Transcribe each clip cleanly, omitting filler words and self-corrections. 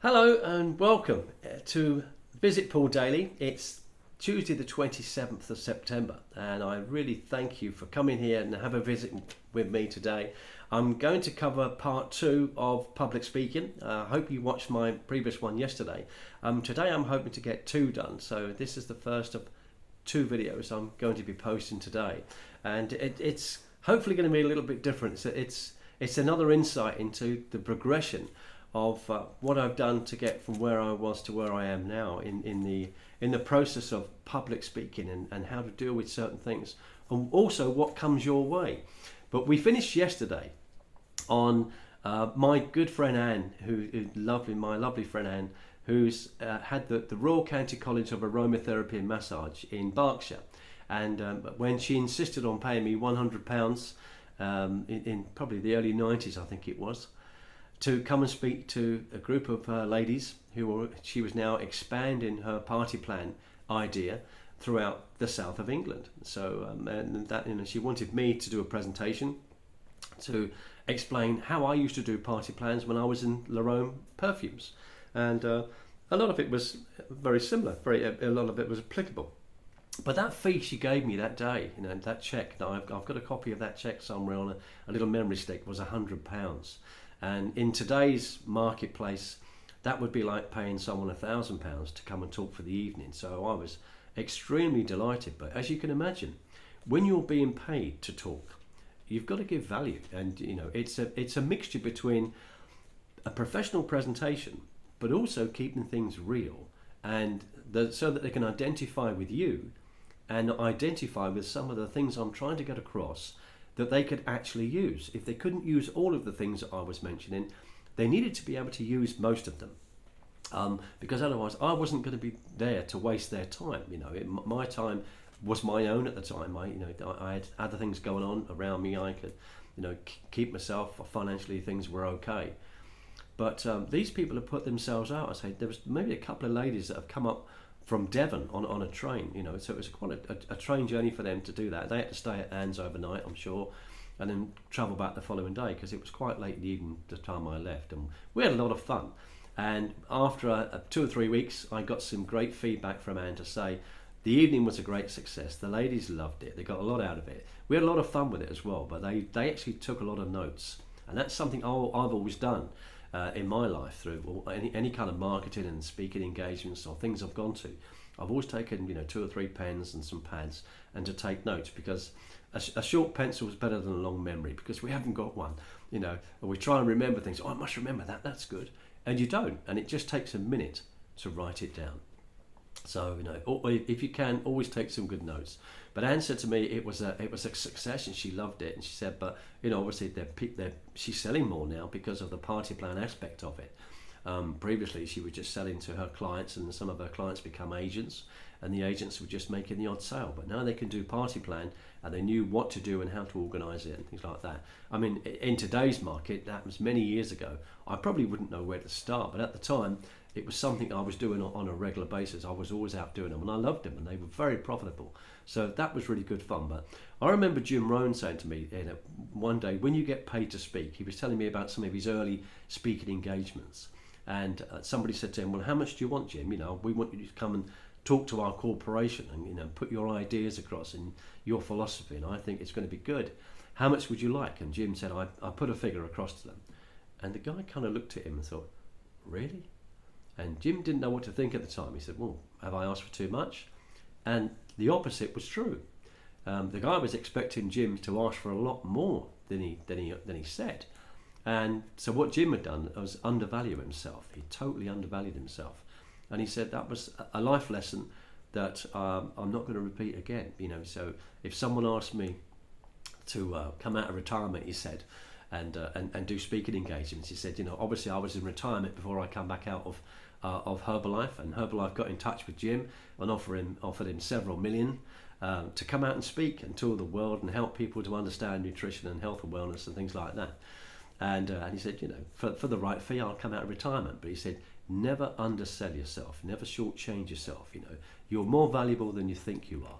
Hello and welcome to Visit Paul Daily. It's Tuesday the 27th of September and I really thank you for coming here and have a visit with me today. I'm going to cover part two of public speaking. I hope you watched my previous one yesterday. Today I'm hoping to get two done, so this is the first of two videos I'm going to be posting today, and it's hopefully going to be a little bit different. So it's another insight into the progression of what I've done to get from where I was to where I am now in the process of public speaking and how to deal with certain things, and also what comes your way. But we finished yesterday on my good friend Anne, my lovely friend Anne, who's had the Royal County College of Aromatherapy and Massage in Berkshire, and when she insisted on paying me £100 in probably the early 90s, I think it was, to come and speak to a group of ladies she was now expanding her party plan idea throughout the south of England. So and that, she wanted me to do a presentation to explain how I used to do party plans when I was in Larome Perfumes, and a lot of it was very similar. A lot of it was applicable. But that fee she gave me that day, that cheque, now I've got a copy of that cheque somewhere on a little memory stick, was £100. And in today's marketplace, that would be like paying someone £1,000 to come and talk for the evening. So I was extremely delighted. But as you can imagine, when you're being paid to talk, you've got to give value. And it's a mixture between a professional presentation, but also keeping things real, and so that they can identify with you and identify with some of the things I'm trying to get across that they could actually use. If they couldn't use all of the things that I was mentioning, they needed to be able to use most of them, because otherwise I wasn't going to be there to waste their time. My time was my own at the time. I had other things going on around me. I could, keep myself financially. Things were okay, but these people have put themselves out. I say there was maybe a couple of ladies that have come up from Devon on a train, so it was quite a train journey for them to do that. They had to stay at Anne's overnight, I'm sure, and then travel back the following day, because it was quite late in the evening the time I left, and we had a lot of fun. And after 2 or 3 weeks, I got some great feedback from Anne to say the evening was a great success. The ladies loved it. They got a lot out of it. We had a lot of fun with it as well, but they actually took a lot of notes, and that's something I've always done in my life through any kind of marketing and speaking engagements or things I've gone to. I've always taken 2 or 3 pens and some pads and to take notes, because a short pencil is better than a long memory, because we haven't got one, and we try and remember things. I must remember that's good, and you don't, and it just takes a minute to write it down. So if you can, always take some good notes. But Anne said to me it was a success, and she loved it. And she said, but obviously she's selling more now because of the party plan aspect of it. Previously, she was just selling to her clients, and some of her clients become agents, and the agents were just making the odd sale. But now they can do party plan, and they knew what to do and how to organise it and things like that. I mean, in today's market, that was many years ago. I probably wouldn't know where to start, but at the time, it was something I was doing on a regular basis. I was always out doing them, and I loved them, and they were very profitable. So that was really good fun. But I remember Jim Rohn saying to me one day, when you get paid to speak, he was telling me about some of his early speaking engagements. And somebody said to him, well, how much do you want, Jim? We want you to come and talk to our corporation and put your ideas across and your philosophy, and I think it's going to be good. How much would you like? And Jim said, I put a figure across to them. And the guy kind of looked at him and thought, really? And Jim didn't know what to think at the time. He said, well, have I asked for too much? And the opposite was true. The guy was expecting Jim to ask for a lot more than he said. And so what Jim had done was undervalue himself. He totally undervalued himself. And he said that was a life lesson that I'm not going to repeat again. So if someone asked me to come out of retirement, he said, and do speaking engagements, he said, obviously I was in retirement before I come back out of Herbalife, and Herbalife got in touch with Jim and offered him several million to come out and speak and tour the world and help people to understand nutrition and health and wellness and things like that. And he said, for the right fee, I'll come out of retirement. But he said, never undersell yourself, never shortchange yourself. You're more valuable than you think you are.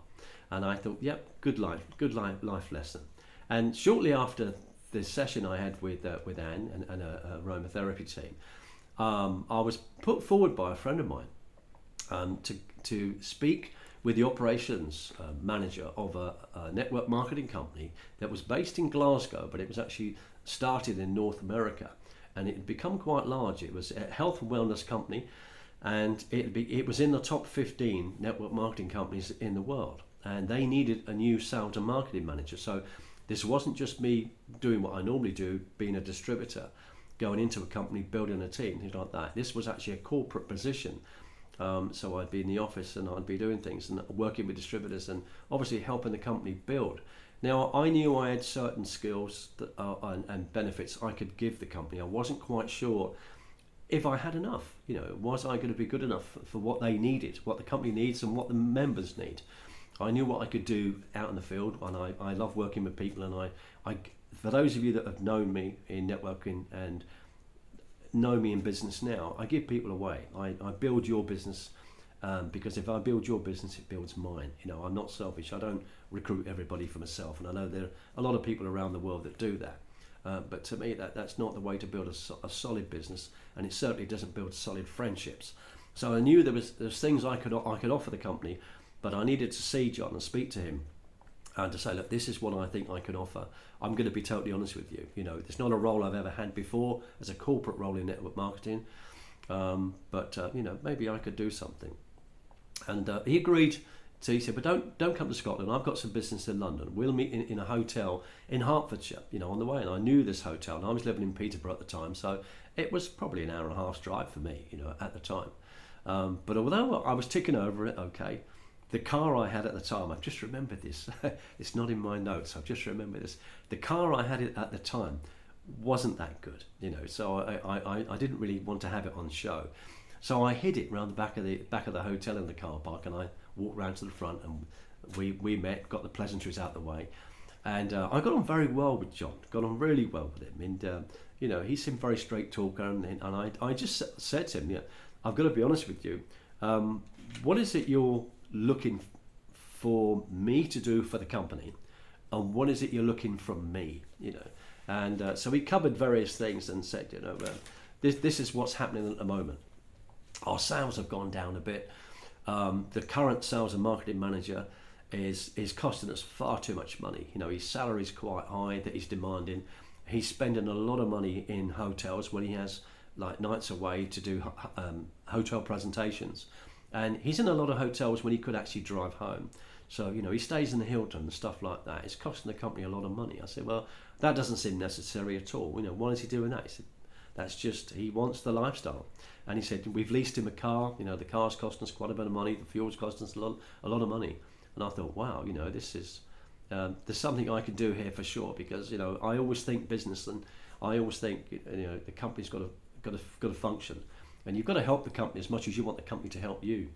And I thought, yep, good life lesson. And shortly after the session I had with Anne and a aromatherapy team, I was put forward by a friend of mine to speak with the operations manager of a network marketing company that was based in Glasgow, but it was actually started in North America, and it had become quite large. It was a health and wellness company, and it was in the top 15 network marketing companies in the world, and they needed a new sales and marketing manager. So this wasn't just me doing what I normally do, being a distributor, going into a company, building a team, things like that. This was actually a corporate position. So I'd be in the office and I'd be doing things and working with distributors and obviously helping the company build. Now, I knew I had certain skills that, and benefits I could give the company. I wasn't quite sure if I had enough. Was I going to be good enough for what they needed, what the company needs and what the members need? I knew what I could do out in the field, and I love working with people. And I, for those of you that have known me in networking and know me in business now, I give people away. I build your business because if I build your business, it builds mine. I'm not selfish. I don't recruit everybody for myself, and I know there are a lot of people around the world that do that. But to me, that's not the way to build a solid business, and it certainly doesn't build solid friendships. So I knew there was things I could offer the company, but I needed to see John and speak to him and to say, look, this is what I think I can offer. I'm going to be totally honest with you. It's not a role I've ever had before as a corporate role in network marketing, but maybe I could do something. And he agreed. So he said, but don't come to Scotland. I've got some business in London. We'll meet in a hotel in Hertfordshire, on the way. And I knew this hotel, and I was living in Peterborough at the time, so it was probably an hour and a half's drive for me, at the time. But although I was ticking over it, okay, the car I had at the time, I've just remembered this. It's not in my notes. I've just remembered this. The car I had at the time wasn't that good, So I didn't really want to have it on show. So I hid it around the back of the hotel in the car park, and I walked round to the front, and we met, got the pleasantries out the way, and I got on very well with John. Got on really well with him, and he seemed very straight talker, and I just said to him, I've got to be honest with you. What is it you're looking for me to do for the company, and what is it you're looking from me? And so we covered various things and said, this is what's happening at the moment. Our sales have gone down a bit. The current sales and marketing manager is costing us far too much money. His salary is quite high that he's demanding. He's spending a lot of money in hotels when he has like nights away to do hotel presentations, and he's in a lot of hotels when he could actually drive home. So he stays in the Hilton and stuff like that. It's costing the company a lot of money. I said, well, that doesn't seem necessary at all. Why is he doing that? He said, that's just, he wants the lifestyle. And he said, we've leased him a car. The car's costing us quite a bit of money. The fuel's costing us a lot of money. And I thought, wow, this is, there's something I can do here for sure, because I always think business, and I always think the company's got to function, and you've got to help the company as much as you want the company to help you.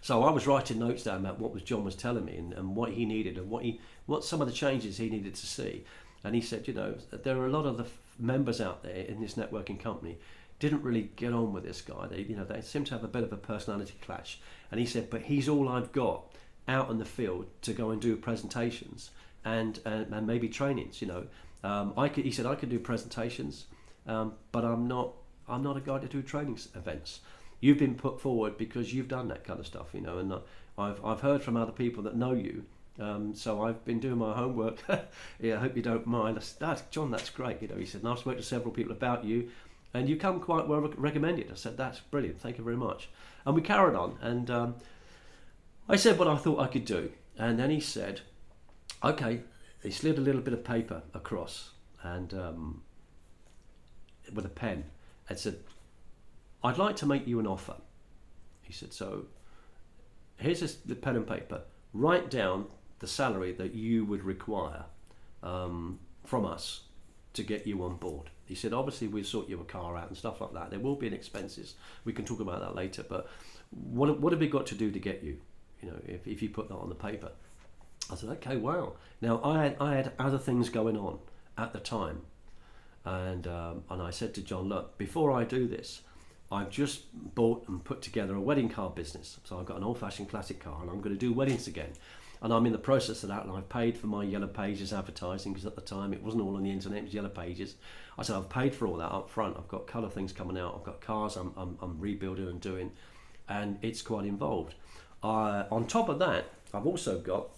So I was writing notes down about what John was telling me and what he needed, and what some of the changes he needed to see. And he said, there are a lot of the members out there in this networking company didn't really get on with this guy. They seem to have a bit of a personality clash. And he said, but he's all I've got out in the field to go and do presentations and maybe trainings. He said I could do presentations, but I'm not a guy to do trainings events. You've been put forward because you've done that kind of stuff, and I've heard from other people that know you. So I've been doing my homework. I hope you don't mind. I said, John, that's great. He said, and I've spoken to several people about you, and you come quite well recommended. I said, that's brilliant. Thank you very much. And we carried on, and I said what I thought I could do. And then he said, okay. He slid a little bit of paper across, and with a pen, and said, I'd like to make you an offer. He said, so here's the pen and paper. Write down the salary that you would require from us to get you on board. He said, obviously we'll sort you a car out and stuff like that. There will be an expenses. We can talk about that later. But what have we got to do to get you? If you put that on the paper. I said, okay, wow. Now I had other things going on at the time, and I said to John, look, before I do this, I've just bought and put together a wedding car business. So I've got an old-fashioned classic car, and I'm going to do weddings again. and I'm in the process of that, and I've paid for my Yellow Pages advertising, because at the time it wasn't all on the internet, it was Yellow Pages. I said I've paid for all that up front. I've got colour things coming out, I've got cars I'm rebuilding and doing, and it's quite involved. On top of that, I've also got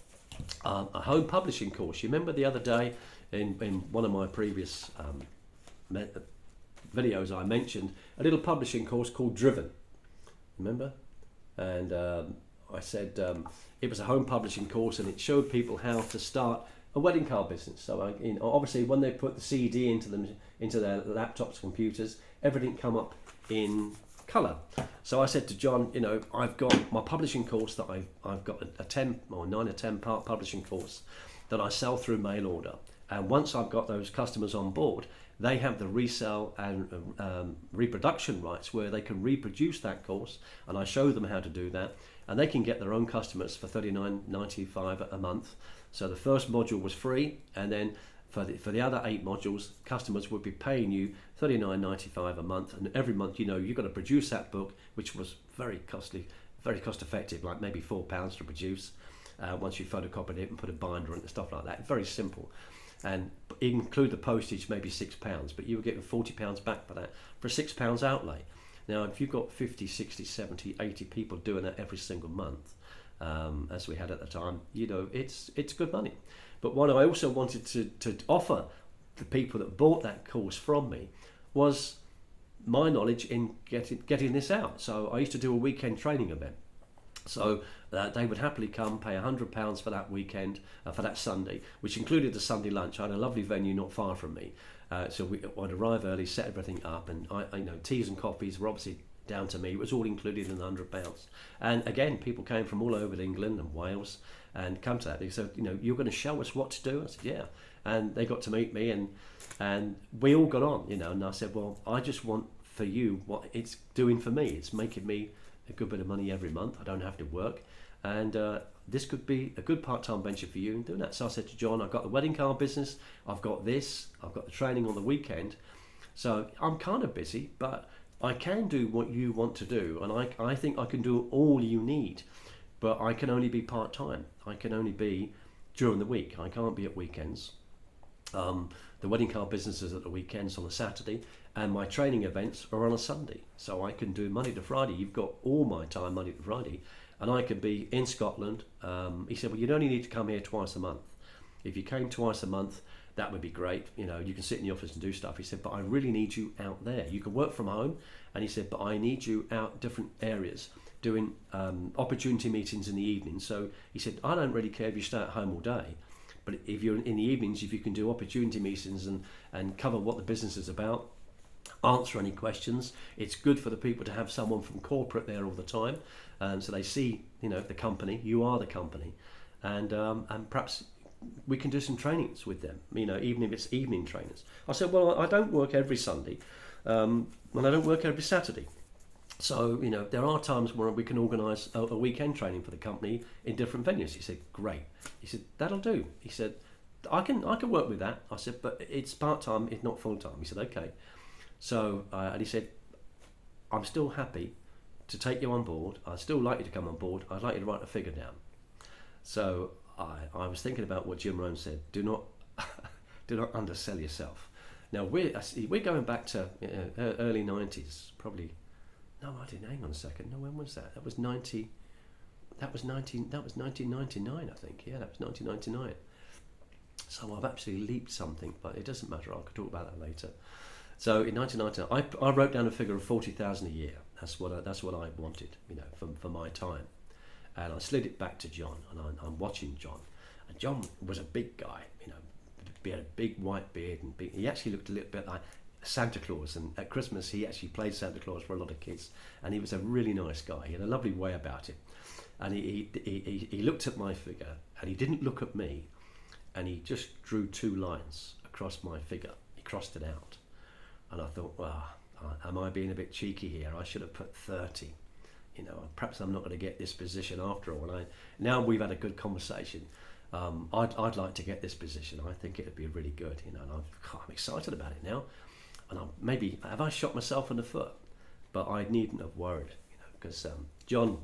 a home publishing course. You remember the other day in one of my previous videos I mentioned a little publishing course called Driven, remember? And I said it was a home publishing course, and it showed people how to start a wedding card business. So obviously when they put the CD into their laptops, computers, everything come up in colour. So I said to John, I've got my publishing course that I've got a 10 or 9 or 10 part publishing course that I sell through mail order. And once I've got those customers on board, they have the resale and reproduction rights where they can reproduce that course, and I show them how to do that, and they can get their own customers for $39.95 a month. So the first module was free, and then for the other 8 modules, customers would be paying you $39.95 a month, and every month you've got to produce that book, which was very costly, very cost effective, like maybe £4 to produce once you photocopied it and put a binder and stuff like that. Very simple. And include the postage, maybe £6, but you were getting £40 back for that, for a £6 outlay. Now, if you've got 50, 60, 70, 80 people doing that every single month, as we had at the time, it's good money. But what I also wanted to offer the people that bought that course from me was my knowledge in getting this out. So I used to do a weekend training event. So they would happily come, pay £100 for that weekend, for that Sunday, which included the Sunday lunch. I had a lovely venue not far from me, so I'd arrive early, set everything up, and teas and coffees were obviously down to me. It was all included in the £100. And again, people came from all over England and Wales and come to that. They said, you're going to show us what to do? I said, yeah. And they got to meet me, and we all got on, and I said, well, I just want for you what it's doing for me. It's making me a good bit of money every month. I don't have to work, and this could be a good part-time venture for you in doing that. So I said to John, I've got the wedding card business, I've got this, I've got the training on the weekend, so I'm kind of busy, but I can do what you want to do, and I think I can do all you need, but I can only be part-time. I can only be during the week. I can't be at weekends. The wedding card business is at the weekends on a Saturday, and my training events are on a Sunday. So I can do Monday to Friday. You've got all my time Monday to Friday, and I could be in Scotland. He said, well, you'd only need to come here twice a month. If you came twice a month, that would be great. You can sit in the office and do stuff. He said, but I really need you out there. You can work from home. And he said, but I need you out different areas doing opportunity meetings in the evening. So he said, I don't really care if you stay at home all day, but if you're in the evenings, if you can do opportunity meetings and cover what the business is about, answer any questions. It's good for the people to have someone from corporate there all the time, so they see the company. You are the company, and perhaps we can do some trainings with them. Even if it's evening trainers. I said, well, I don't work every Sunday, and I don't work every Saturday. So there are times where we can organise a weekend training for the company in different venues. He said, great. He said, that'll do. He said, I can work with that. I said, but it's part-time, it's not full-time. He said, okay. So and he said, I'm still happy to take you on board. I'd still like you to come on board. I'd like you to write a figure down. So I was thinking about what Jim Rohn said. Do not undersell yourself. Now we're going back to early 90s, probably. No, I didn't. Hang on a second. No, when was that? That was 1999, I think. Yeah, that was 1999. So I've actually leaped something, but it doesn't matter. I could talk about that later. So in 1999, I wrote down a figure of 40,000 a year. That's what I wanted, for my time. And I slid it back to John, and I'm watching John. And John was a big guy, he had a big white beard, and he actually looked a little bit like Santa Claus, and at Christmas he actually played Santa Claus for a lot of kids, and he was a really nice guy. He had a lovely way about him, and he looked at my figure, and he didn't look at me, and he just drew 2 lines across my figure. He crossed it out, and I thought, well, am I being a bit cheeky here? I should have put 30. Perhaps I'm not going to get this position after all. And now we've had a good conversation. I'd like to get this position. I think it'd be really good, and I'm excited about it now. And maybe have I shot myself in the foot? But I needn't have worried, because John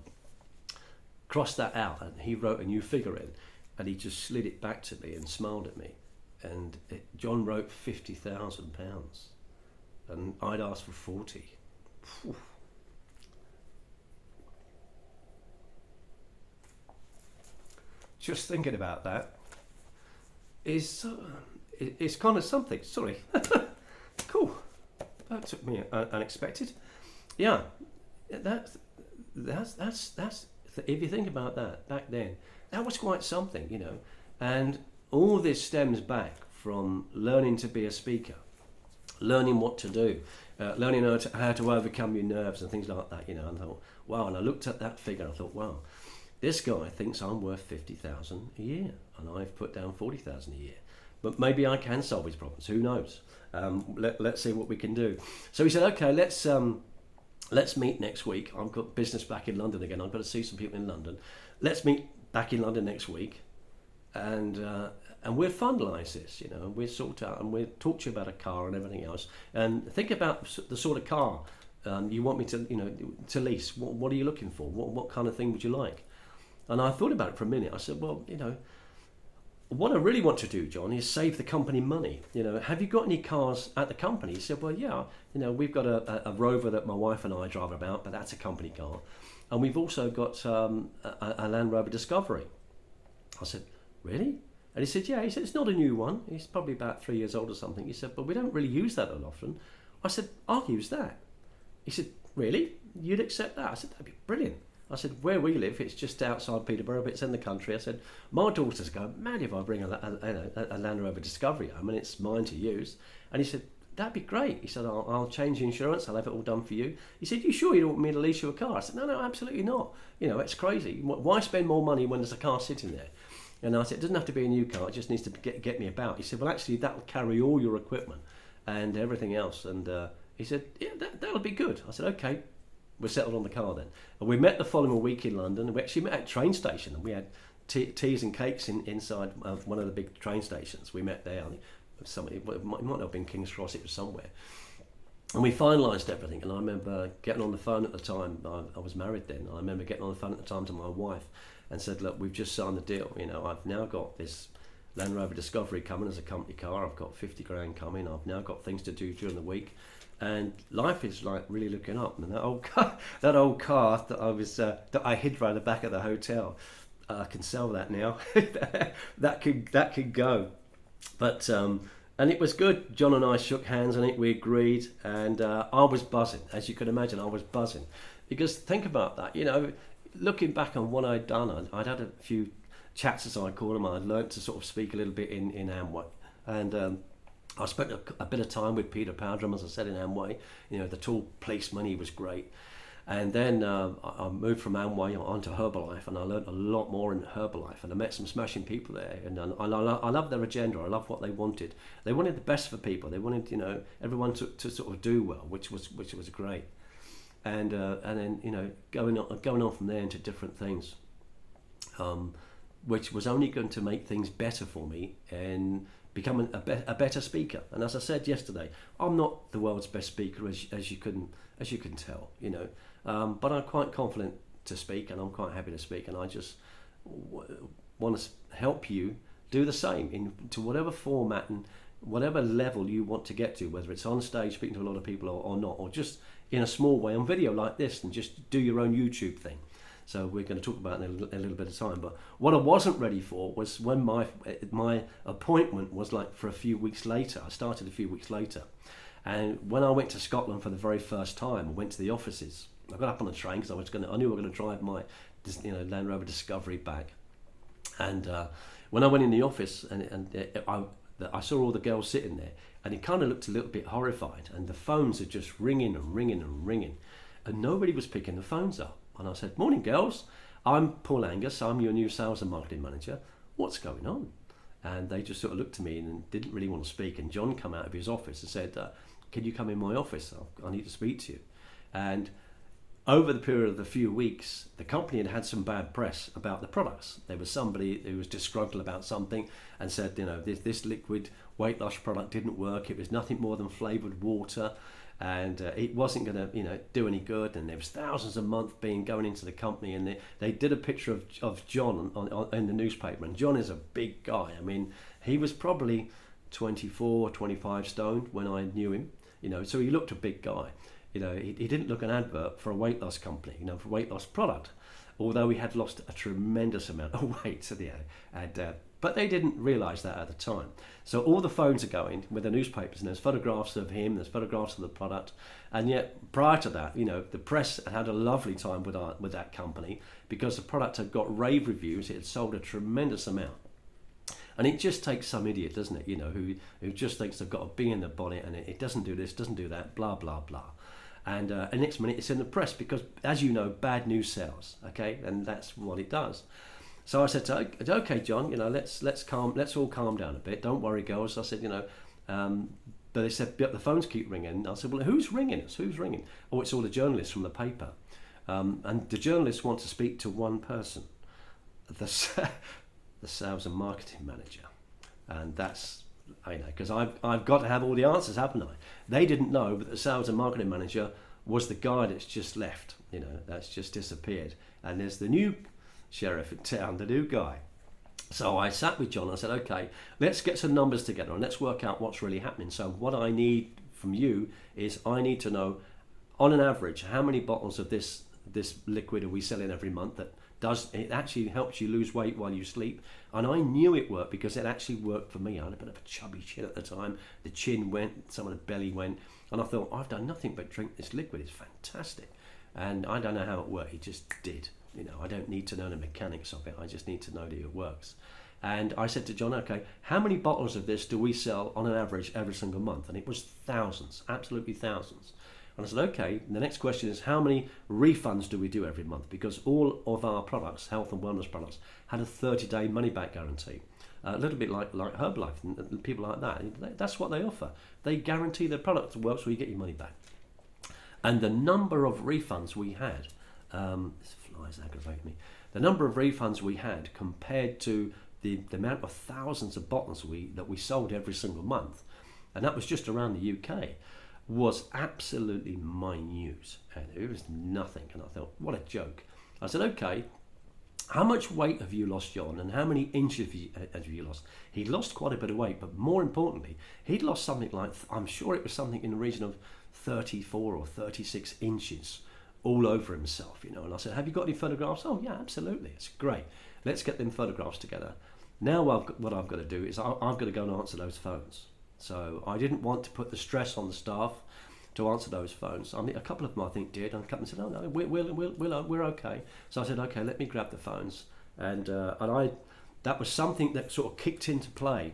cross that out, and he wrote a new figure in, and he just slid it back to me and smiled at me, and John wrote £50,000, and I'd asked for 40. Whew. Just thinking about that is it's kind of something. Sorry. Cool. That took me unexpected. Yeah, that's if you think about that, back then that was quite something, you know. And all this stems back from learning to be a speaker, learning what to do, learning how to overcome your nerves and things like that, you know. And I thought, wow. And I looked at that figure and I thought, wow, this guy thinks I'm worth 50,000 a year, and I've put down 40,000 a year. But maybe I can solve his problems. Who knows? Let's see what we can do. So he said, okay, let's meet next week. I've got business back in London again. I've got to see some people in London. Let's meet back in London next week, and we'll finalise this, you know, and we'll sort out, and we'll talk to you about a car and everything else, and think about the sort of car you want me to, you know, to lease. What are you looking for? What kind of thing would you like? And I thought about it for a minute. I said, well, you know, what I really want to do, John, is save the company money. You know, have you got any cars at the company? He said, well, yeah, you know, we've got a Rover that my wife and I drive about, but that's a company car. And we've also got a Land Rover Discovery. I said, really? And he said, yeah. He said, it's not a new one. He's probably about 3 years old or something. He said, but we don't really use that that often. I said, I'll use that. He said, really? You'd accept that? I said, that'd be brilliant. I said, where we live, it's just outside Peterborough, but it's in the country. I said, my daughters go mad if I bring a Land Rover Discovery home and it's mine to use. And he said, that'd be great. He said, I'll change the insurance, I'll have it all done for you. He said, you sure you don't want me to lease you a car? I said, no, absolutely not. You know, it's crazy. Why spend more money when there's a car sitting there? And I said, it doesn't have to be a new car, it just needs to get me about. He said, well, actually, that'll carry all your equipment and everything else. And he said, yeah, that'll be good. I said, okay. We settled on the car then. And we met the following week in London, and we actually met at a train station, and we had teas and cakes inside one of the big train stations. We met there. I think it might not have been King's Cross, it was somewhere. And we finalised everything, and I remember getting on the phone at the time. I was married then. I remember getting on the phone at the time to my wife and said, look, we've just signed the deal. You know, I've now got this Land Rover Discovery coming as a company car. I've got 50 grand coming. I've now got things to do during the week. And life is like really looking up. And that old car that I hid right at the back of the hotel, I can sell that now. that could go. But and it was good. John and I shook hands on it. We agreed, and I was buzzing, as you can imagine. I was buzzing because think about that. You know, looking back on what I'd done, I'd had a few chats, as I call them. I'd learnt to sort of speak a little bit in Amway, and I spent a bit of time with Peter Powdrum, as I said, in Amway. You know, the tall policeman, he was great. And then I moved from Amway onto Herbalife, and I learned a lot more in Herbalife. And I met some smashing people there. And I love their agenda. I love what they wanted. They wanted the best for people. They wanted, you know, everyone to sort of do well, which was great. And then, you know, going on from there into different things, which was only going to make things better for me and become a better speaker. And as I said yesterday, I'm not the world's best speaker, as you can tell, you know, but I'm quite confident to speak, and I'm quite happy to speak, and I just want to help you do the same to whatever format and whatever level you want to get to, whether it's on stage speaking to a lot of people or not, or just in a small way on video like this, and just do your own YouTube thing. So we're going to talk about it in a little bit of time. But what I wasn't ready for was when my appointment was like for a few weeks later. I started a few weeks later. And when I went to Scotland for the very first time, I went to the offices. I got up on the train because I knew I was going to drive my Land Rover Discovery back. And when I went in the office, I saw all the girls sitting there, and it kind of looked a little bit horrified. And the phones are just ringing and ringing and ringing. And nobody was picking the phones up. And I said, morning girls, I'm Paul Angus, I'm your new sales and marketing manager. What's going on? And they just sort of looked at me and didn't really want to speak. And John came out of his office and said, can you come in my office? I need to speak to you. And over the period of the few weeks, the company had some bad press about the products. There was somebody who was disgruntled about something and said, you know, this liquid weight loss product didn't work. It was nothing more than flavoured water. and it wasn't going to do any good. And there was thousands a month going into the company, and they did a picture of John in the newspaper, and John is a big guy. I mean, he was probably 24, 25 stone when I knew him, so he looked a big guy. He didn't look an advert for a weight loss company, for a weight loss product, although he had lost a tremendous amount of weight. So but they didn't realise that at the time. So all the phones are going with the newspapers, and there's photographs of him, there's photographs of the product, and yet prior to that, the press had a lovely time with that company because the product had got rave reviews. It had sold a tremendous amount. And it just takes some idiot, doesn't it, who just thinks they've got a bee in their bonnet and it doesn't do this, doesn't do that, blah, blah, blah. And next minute it's in the press because, as you know, bad news sells, okay? And that's what it does. So I said, okay, John, let's all calm down a bit. Don't worry, girls. I said, but they said, but the phones keep ringing. I said, well, who's ringing us? Who's ringing? Oh, it's all the journalists from the paper. And the journalists want to speak to one person, the sales and marketing manager. And that's, because I've got to have all the answers, haven't I? They didn't know, but the sales and marketing manager was the guy that's just left, that's just disappeared. And there's the new sheriff in town, the new guy. So I sat with John and I said, okay, let's get some numbers together and let's work out what's really happening. So what I need from you is I need to know, on an average, how many bottles of this liquid are we selling every month that it actually helps you lose weight while you sleep. And I knew it worked because it actually worked for me. I had a bit of a chubby chin at the time. The chin went, some of the belly went, and I thought, I've done nothing but drink this liquid. It's fantastic. And I don't know how it worked. It just did. I don't need to know the mechanics of it. I just need to know that it works. And I said to John, okay, how many bottles of this do we sell on an average every single month? And it was thousands, absolutely thousands. And I said, okay, the next question is, how many refunds do we do every month? Because all of our products, health and wellness products, had a 30-day money-back guarantee. A little bit like Herbalife and people like that. That's what they offer. They guarantee their product works so you get your money back. And the number of refunds we had, this flies aggravate me, the number of refunds we had compared to the amount of thousands of bottles that we sold every single month, and that was just around the UK, was absolutely minute, and it was nothing. And I thought, what a joke. I said, okay, how much weight have you lost, John, and how many inches have you lost? He'd lost quite a bit of weight, but more importantly, he'd lost something like, I'm sure it was something in the region of 34 or 36 inches all over himself, And I said, have you got any photographs? Oh yeah, absolutely, it's great. Let's get them photographs together. Now what I've got to do is I've got to go and answer those phones. So I didn't want to put the stress on the staff to answer those phones. I mean, a couple of them I think did, and a couple of them said, "Oh no, we're okay." So I said, "Okay, let me grab the phones," and that was something that sort of kicked into play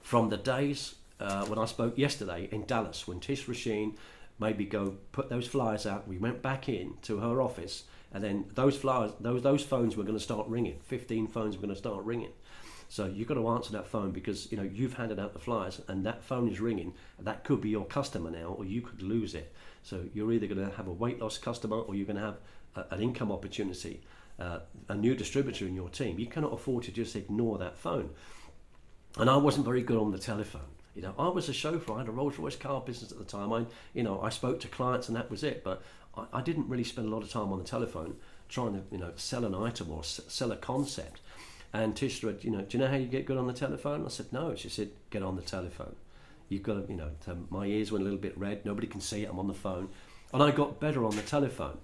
from the days when I spoke yesterday in Dallas when Tish Rasheen made me go put those flyers out. We went back in to her office, and then those phones were going to start ringing. 15 phones were going to start ringing. So you've got to answer that phone because you've handed out the flyers and that phone is ringing. That could be your customer now, or you could lose it. So you're either going to have a weight loss customer or you're going to have an income opportunity, a new distributor in your team. You cannot afford to just ignore that phone. And I wasn't very good on the telephone. I was a chauffeur. I had a Rolls-Royce car business at the time. I spoke to clients and that was it. But I didn't really spend a lot of time on the telephone trying to sell an item or sell a concept. And Tish said, do you know how you get good on the telephone? I said, no. She said, get on the telephone. You've got to, so my ears went a little bit red. Nobody can see it. I'm on the phone. And I got better on the telephone.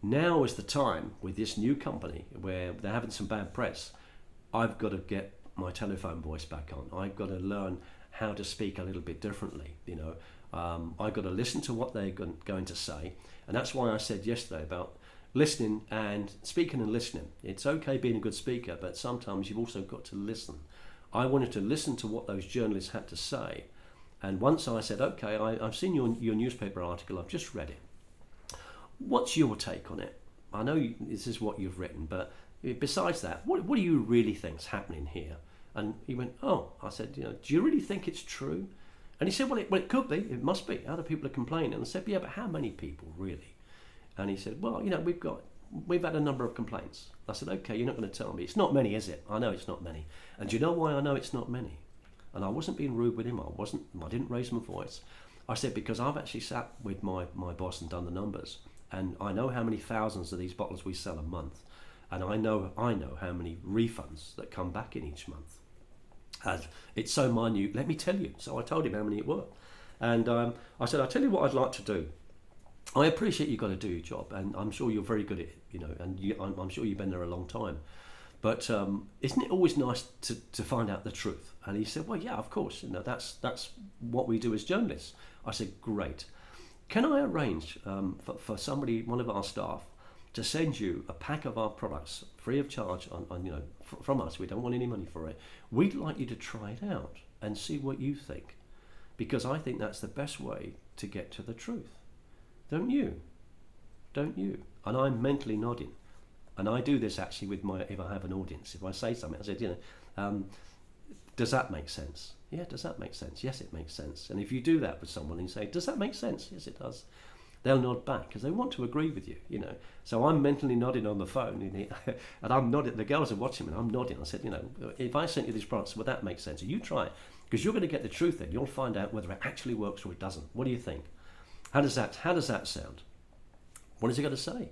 Now is the time with this new company where they're having some bad press. I've got to get my telephone voice back on. I've got to learn how to speak a little bit differently. I've got to listen to what they're going to say. And that's why I said yesterday about listening and speaking and listening. It's okay being a good speaker, but sometimes you've also got to listen. I wanted to listen to what those journalists had to say. And once I said, okay, I've seen your newspaper article, I've just read it. What's your take on it? I know this is what you've written, but besides that, what do you really think's happening here? And he went, oh, I said, do you really think it's true? And he said, well, it could be, it must be. Other people are complaining. And I said, yeah, but how many people really? And he said, well, we've had a number of complaints. I said, okay, you're not going to tell me. It's not many, is it? I know it's not many. And do you know why I know it's not many? And I wasn't being rude with him. I didn't raise my voice. I said, because I've actually sat with my boss and done the numbers, and I know how many thousands of these bottles we sell a month, and I know how many refunds that come back in each month. And it's so minute, let me tell you. So I told him how many it were. And I said, I'll tell you what I'd like to do. I appreciate you've got to do your job, and I'm sure you're very good at it, and I'm sure you've been there a long time. But isn't it always nice to find out the truth? And he said, well, yeah, of course. That's what we do as journalists. I said, great. Can I arrange for somebody, one of our staff, to send you a pack of our products free of charge from us? We don't want any money for it. We'd like you to try it out and see what you think, because I think that's the best way to get to the truth. Don't you? And I'm mentally nodding. And I do this actually if I have an audience. If I say something, I said, does that make sense? Yeah, does that make sense? Yes, it makes sense. And if you do that with someone and you say, does that make sense? Yes, it does. They'll nod back because they want to agree with you, So I'm mentally nodding on the phone, and I'm nodding. The girls are watching me and I'm nodding. I said, if I sent you these products, would that make sense? And you try it, because you're going to get the truth then. You'll find out whether it actually works or it doesn't. What do you think? How does that sound? What is he going to say?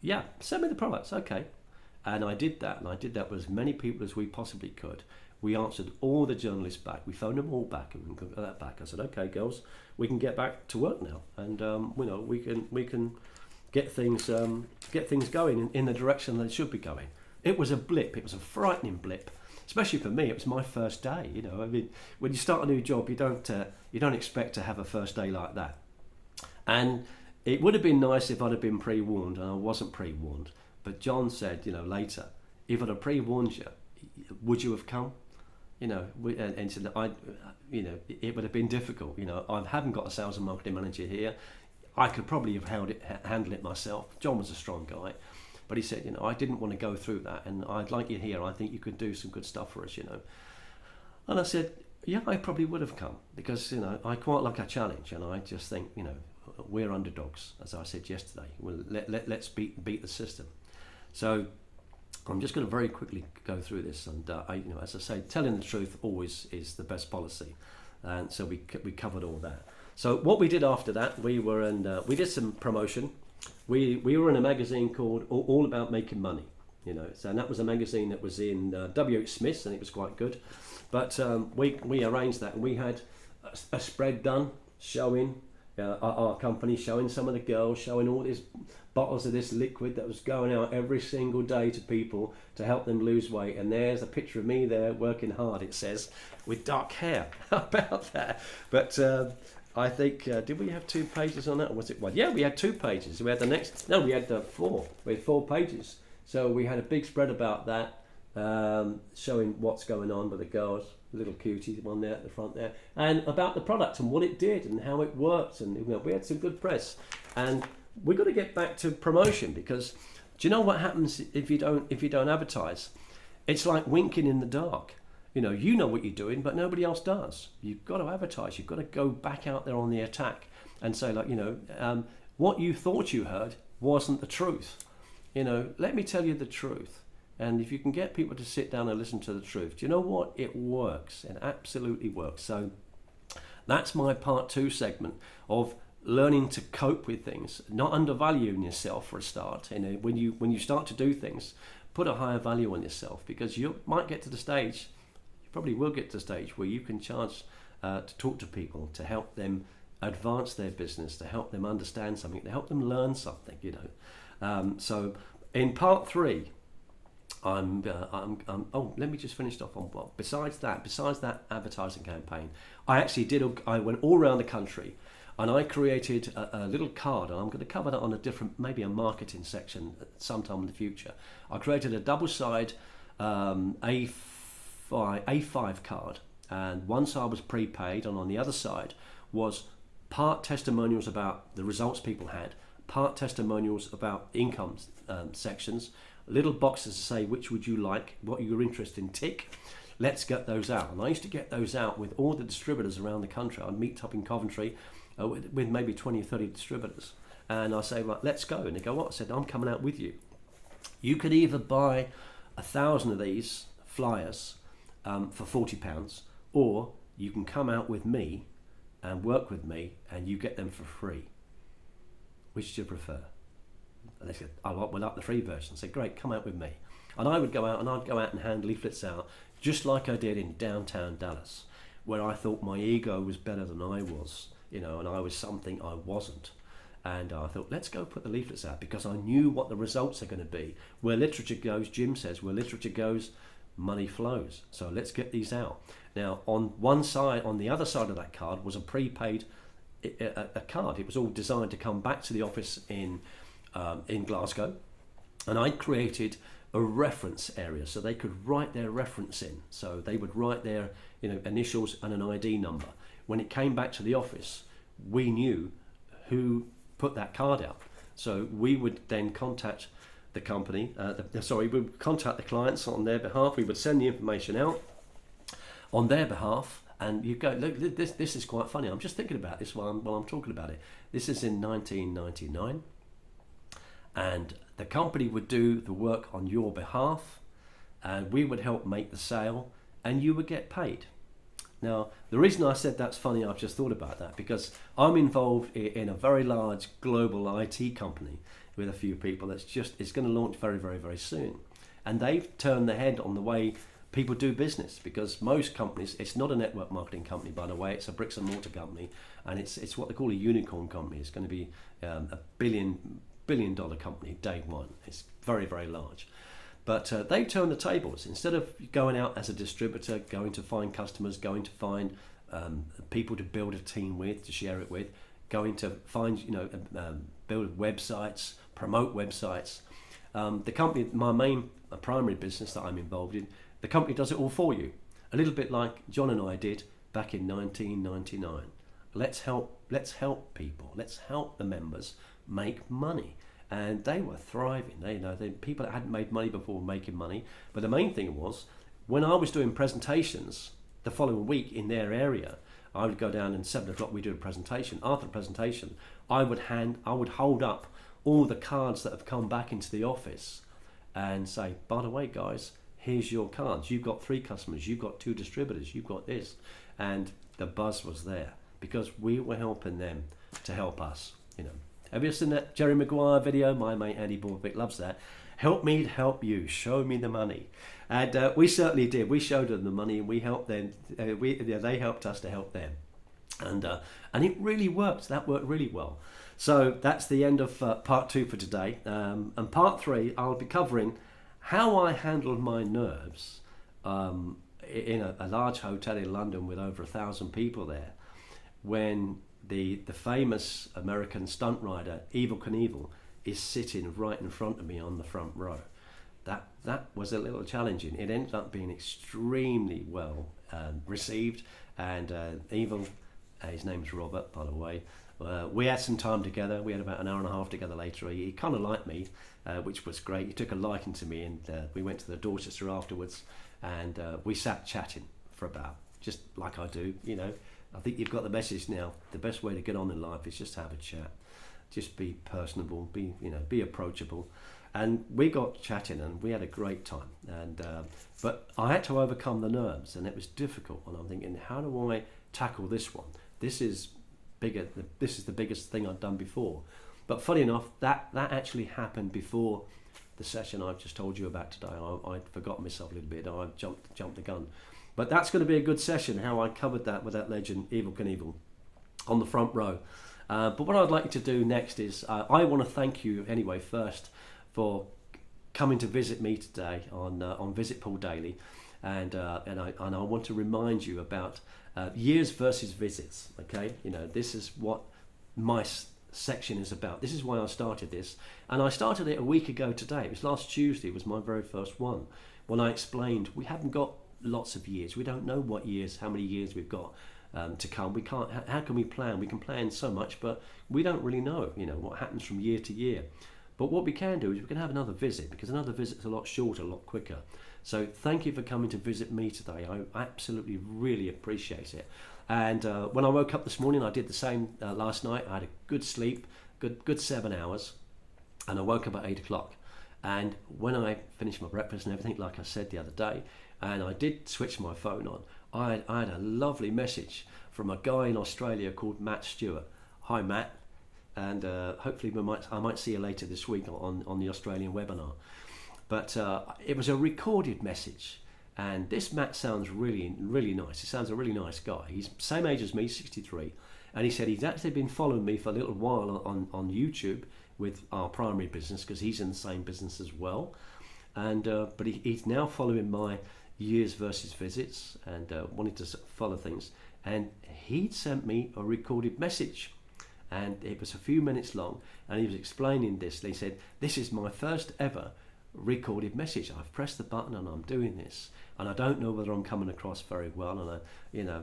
Yeah, send me the products, okay. And I did that, with as many people as we possibly could. We answered all the journalists back. We phoned them all back, and we got that back. I said, okay, girls, we can get back to work now, and we can get things going in the direction they should be going. It was a blip. It was a frightening blip, especially for me. It was my first day. I mean, when you start a new job, you don't expect to have a first day like that. And it would have been nice if I'd have been pre-warned, and I wasn't pre-warned. But John said, later, if I'd have pre-warned you, would you have come? And said, it would have been difficult. I haven't got a sales and marketing manager here. I could probably have handled it myself. John was a strong guy, but he said, I didn't want to go through that, and I'd like you here. I think you could do some good stuff for us, And I said, yeah, I probably would have come, because I quite like a challenge, and I just think we're underdogs, as I said yesterday. Well, let's beat the system. So I'm just going to very quickly go through this, and as I say, telling the truth always is the best policy, and so we covered all that. So what we did after that, we did some promotion. We were in a magazine called All About Making Money, so that was a magazine that was in W.H. Smith's, and it was quite good. But we arranged that, and we had a spread done showing our company, showing some of the girls, showing all these bottles of this liquid that was going out every single day to people to help them lose weight. And there's a picture of me there working hard, it says, with dark hair. How about that? But I think, did we have 2 pages on that, or was it one? Yeah, we had 2 pages. We had we had 4. We had 4 pages. So we had a big spread about that, showing what's going on with the girls. Little cutie one there at the front there, and about the product and what it did and how it worked, and we had some good press. And we've got to get back to promotion, because do you know what happens if you don't advertise? It's like winking in the dark. You know what you're doing, but nobody else does. You've got to advertise. You've got to go back out there on the attack and say, what you thought you heard wasn't the truth. Let me tell you the truth. And if you can get people to sit down and listen to the truth, do you know what? It works. It absolutely works. So that's my part 2 segment of learning to cope with things, not undervaluing yourself for a start. When you start to do things, put a higher value on yourself, because you might get to the stage, you probably will get to the stage where you can charge to talk to people, to help them advance their business, to help them understand something, to help them learn something. So in part 3. Let me just finish off on what. Besides that advertising campaign, I went all around the country, and I created a little card, and I'm going to cover that on maybe a marketing section sometime in the future. I created a double-side A5 card, and one side was prepaid, and on the other side was part testimonials about the results people had, part testimonials about income sections, little boxes to say which would you like, what you're interested in, tick. Let's get those out. And I used to get those out with all the distributors around the country. I'd meet up in Coventry with maybe 20 or 30 distributors, and I say, right, let's go. And they go, what? I said, I'm coming out with you. You could either buy 1,000 of these flyers for £40, or you can come out with me and work with me and you get them for free? Which do you prefer? And they said, I would like the free version. I said, great, come out with me. And I would go out and I'd go out and hand leaflets out just like I did in downtown Dallas, where I thought my ego was better than I was, and I was something I wasn't. And I thought, let's go put the leaflets out, because I knew what the results are going to be. Where literature goes, Jim says, where literature goes, money flows. So let's get these out. Now, on one side, on the other side of that card was a prepaid a card. It was all designed to come back to the office in Glasgow, and I created a reference area so they could write their reference in. So they would write their initials and an ID number. When it came back to the office, we knew who put that card out. So we would then contact the company, we would contact the clients on their behalf. We would send the information out on their behalf. And you go, look, this is quite funny. I'm just thinking about this while I'm talking about it. This is in 1999. And the company would do the work on your behalf, and we would help make the sale, and you would get paid. Now, the reason I said that's funny, I've just thought about that, because I'm involved in a very large global IT company with a few people it's going to launch very, very, very soon. And they've turned their head on the way people do business, because most companies, it's not a network marketing company, by the way, it's a bricks and mortar company, and it's what they call a unicorn company. It's going to be a billion dollar company day one. It's very, very large. But they turn the tables. Instead of going out as a distributor, going to find customers, going to find people to build a team with, to share it with, going to find, build websites, promote websites. The company, my main primary business that I'm involved in, the company does it all for you. A little bit like John and I did back in 1999. Let's help people. Let's help the members make money. And they were thriving. They people that hadn't made money before were making money. But the main thing was, when I was doing presentations the following week in their area, I would go down and 7 o'clock we do a presentation. After the presentation, I would hold up all the cards that have come back into the office and say, by the way, guys, here's your cards. You've got 3 customers, you've got 2 distributors, you've got this. And the buzz was there because we were helping them to help us. Have you seen that Jerry Maguire video? My mate Andy Borvick loves that. Help me to help you. Show me the money. And we certainly did. We showed them the money and we helped them. They helped us to help them. And it really worked. That worked really well. So that's the end of part 2 for today. And part 3, I'll be covering how I handled my nerves in a large hotel in London with over 1,000 people there, when the famous American stunt rider Evel Knievel is sitting right in front of me on the front row. That was a little challenging. It ended up being extremely well received, and Evel, his name's Robert, by the way, we had some time together. We had about an hour and a half together later. He kind of liked me, which was great. He took a liking to me, and we went to the Dorchester afterwards, and we sat chatting for about, just like I do, I think you've got the message now. The best way to get on in life is just have a chat. Just be personable, be approachable. And we got chatting and we had a great time. And but I had to overcome the nerves, and it was difficult. And I'm thinking, how do I tackle this one? This is bigger. This is the biggest thing I've done before. But funny enough, that actually happened before the session I've just told you about today. I'd forgotten myself a little bit. I jumped the gun. But that's going to be a good session, how I covered that with that legend, Evel Knievel, on the front row. But what I'd like you to do next is, I want to thank you anyway first for coming to visit me today on Visit Paul Daily. And I want to remind you about years versus visits, okay? This is what my section is about. This is why I started this. And I started it a week ago today. It was last Tuesday, it was my very first one, when I explained we haven't got lots of years. We don't know how many years we've got to come. We can't. How can we plan? We can plan so much, but we don't really know. What happens from year to year. But what we can do is we can have another visit, because another visit is a lot shorter, a lot quicker. So thank you for coming to visit me today. I absolutely really appreciate it. And when I woke up this morning, I did the same last night. I had a good sleep, good 7 hours, and I woke up at 8 o'clock. And when I finished my breakfast and everything, like I said the other day, and I did switch my phone on, I had a lovely message from a guy in Australia called Matt Stewart. Hi, Matt. And hopefully I might see you later this week on the Australian webinar. But it was a recorded message. And this Matt sounds really, really nice. He sounds a really nice guy. He's same age as me, 63. And he said he's actually been following me for a little while on YouTube with our primary business, because he's in the same business as well. And but he's now following my years versus visits and wanted to follow things. And he'd sent me a recorded message. And it was a few minutes long. And he was explaining this. He said, this is my first ever recorded message. I've pressed the button and I'm doing this, and I don't know whether I'm coming across very well, and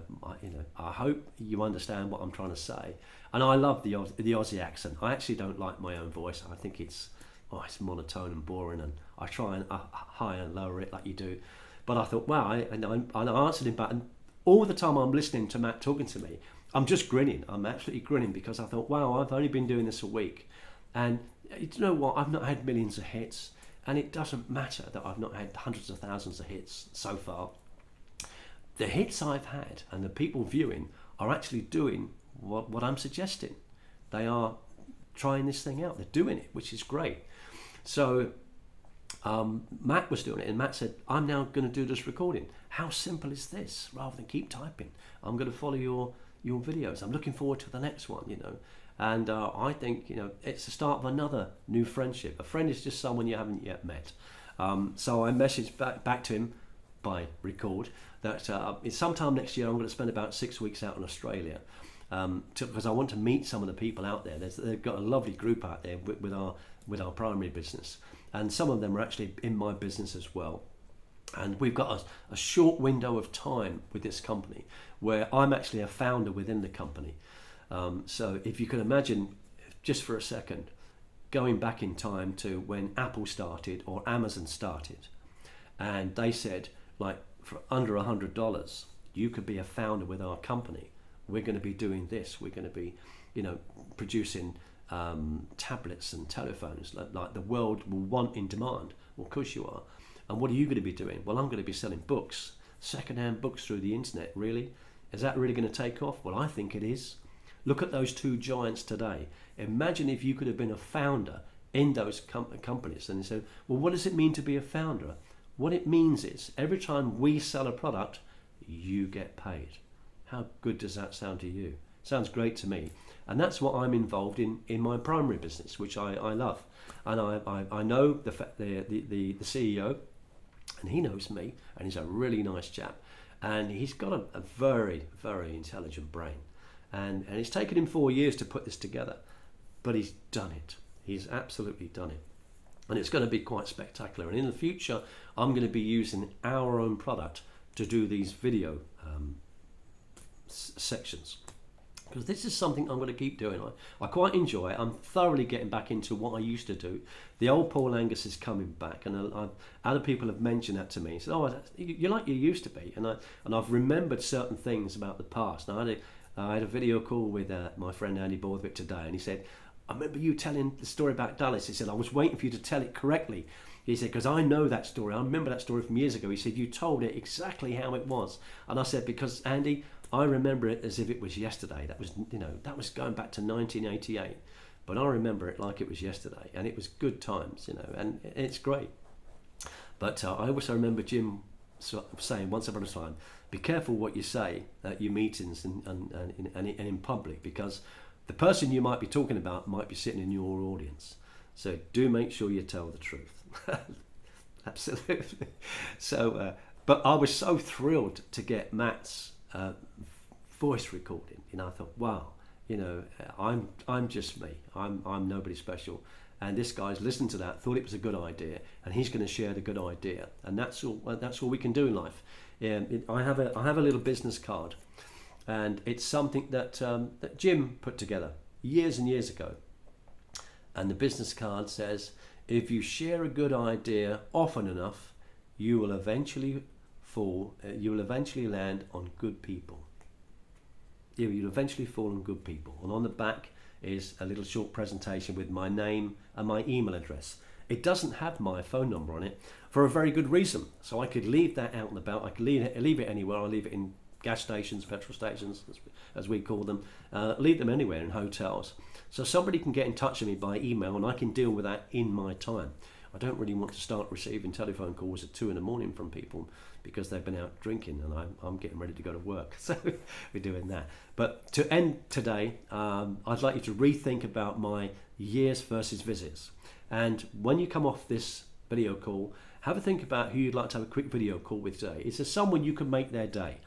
I hope you understand what I'm trying to say. And I love the Aussie accent. I actually don't like my own voice. I think it's monotone and boring, and I try and high and lower it like you do. But I thought, wow, I answered him back, and all the time I'm listening to Matt talking to me, I'm just grinning. I'm absolutely grinning, because I thought, wow, I've only been doing this a week, and you know what? I've not had millions of hits. And it doesn't matter that I've not had hundreds of thousands of hits so far. The hits I've had and the people viewing are actually doing what I'm suggesting. They are trying this thing out. They're doing it, which is great. So Matt was doing it, and Matt said, I'm now going to do this recording. How simple is this? Rather than keep typing, I'm going to follow your videos. I'm looking forward to the next one, And I think, it's the start of another new friendship. A friend is just someone you haven't yet met. So I messaged back to him by record that sometime next year I'm going to spend about 6 weeks out in Australia, because I want to meet some of the people out there. They've got a lovely group out there with our primary business, and some of them are actually in my business as well. And we've got a short window of time with this company where I'm actually a founder within the company. So if you can imagine, just for a second, going back in time to when Apple started or Amazon started, and they said, like, for under $100, you could be a founder with our company. We're going to be doing this. We're going to be, producing tablets and telephones like the world will want in demand. Well, of course you are. And what are you going to be doing? Well, I'm going to be selling books, second-hand books through the internet. Really? Is that really going to take off? Well, I think it is. Look at those two giants today. Imagine if you could have been a founder in those companies. And they said, well, what does it mean to be a founder? What it means is every time we sell a product, you get paid. How good does that sound to you? Sounds great to me. And that's what I'm involved in my primary business, which I love. And I know the CEO, and he knows me, and he's a really nice chap. And he's got a very, very intelligent brain. And it's taken him 4 years to put this together, but he's done it. He's absolutely done it. And it's going to be quite spectacular. And in the future, I'm going to be using our own product to do these video sections. Because this is something I'm going to keep doing. I quite enjoy it. I'm thoroughly getting back into what I used to do. The old Paul Angus is coming back, and other people have mentioned that to me. Said, "Oh, you're like you used to be," and I've remembered certain things about the past. Now, I had a video call with my friend Andy Borthwick today, and he said, "I remember you telling the story about Dallas." He said, "I was waiting for you to tell it correctly." He said, "Because I know that story. I remember that story from years ago." He said, "You told it exactly how it was." And I said, "Because Andy, I remember it as if it was yesterday. That was going back to 1988, but I remember it like it was yesterday, and it was good times, and it's great." But I also remember Jim saying once upon a time, "Be careful what you say at your meetings and in public, because the person you might be talking about might be sitting in your audience. So do make sure you tell the truth." Absolutely. So, but I was so thrilled to get Matt's voice recording. I thought, wow, I'm just me. I'm nobody special. And this guy's listened to that, thought it was a good idea, and he's going to share the good idea. And that's all we can do in life. I have a little business card, and it's something that Jim put together years and years ago. And the business card says, if you share a good idea often enough, you will eventually land on good people. You'll eventually fall on good people. And on the back is a little short presentation with my name and my email address. it doesn't have my phone number on it for a very good reason. So I could leave that out and about. I could leave it anywhere. I leave it in gas stations, petrol stations, as we call them. Leave them anywhere, in hotels. So somebody can get in touch with me by email, and I can deal with that in my time. I don't really want to start receiving telephone calls at 2 a.m. from people because they've been out drinking and I'm getting ready to go to work. So we're doing that. But to end today, I'd like you to rethink about my years versus visits. And when you come off this video call, have a think about who you'd like to have a quick video call with today. Is there someone you can make their day?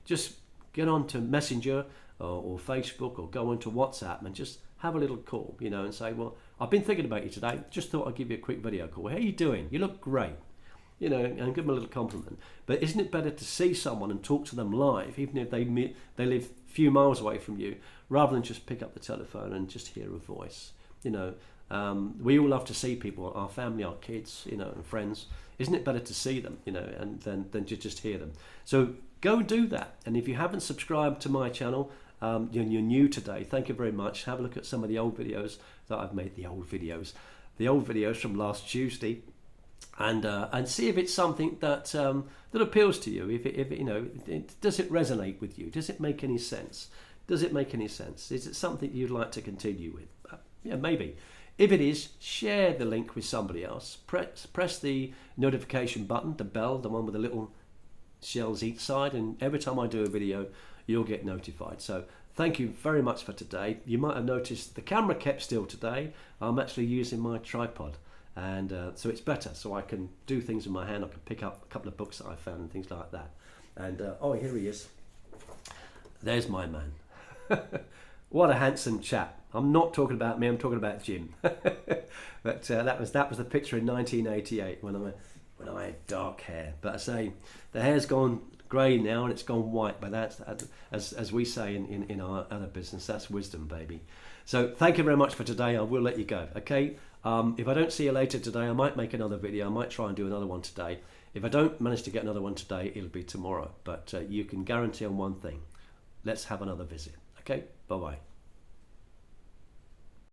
Just get on to Messenger or Facebook or go onto WhatsApp and just have a little call, and say, well, I've been thinking about you today. Just thought I'd give you a quick video call. How are you doing? You look great. And give them a little compliment. But isn't it better to see someone and talk to them live, even if they live a few miles away from you, rather than just pick up the telephone and just hear a voice? We all love to see people, our family, our kids, and friends. Isn't it better to see them, and than to just hear them? So go do that. And if you haven't subscribed to my channel, you're new today, thank you very much. Have a look at some of the old videos that I've made, the old videos from last Tuesday, and see if it's something that appeals to you. If it does it resonate with you? Does it make any sense? Is it something you'd like to continue with? Yeah, maybe. If it is, share the link with somebody else. Press the notification button, the bell, the one with the little shells each side, and every time I do a video, you'll get notified. So thank you very much for today. You might have noticed the camera kept still today. I'm actually using my tripod, and so it's better, so I can do things in my hand. I can pick up a couple of books that I found and things like that. And oh, here he is. There's my man. What a handsome chap. I'm not talking about me, I'm talking about Jim. But that was the picture in 1988 when I had dark hair. But I say the hair's gone grey now and it's gone white, but that's, as we say in our other business, that's wisdom, baby. So thank you very much for today. I will let you go, okay? If I don't see you later today, I might make another video. I might try and do another one today. If I don't manage to get another one today, it'll be tomorrow. But you can guarantee on one thing: let's have another visit. Okay, bye-bye.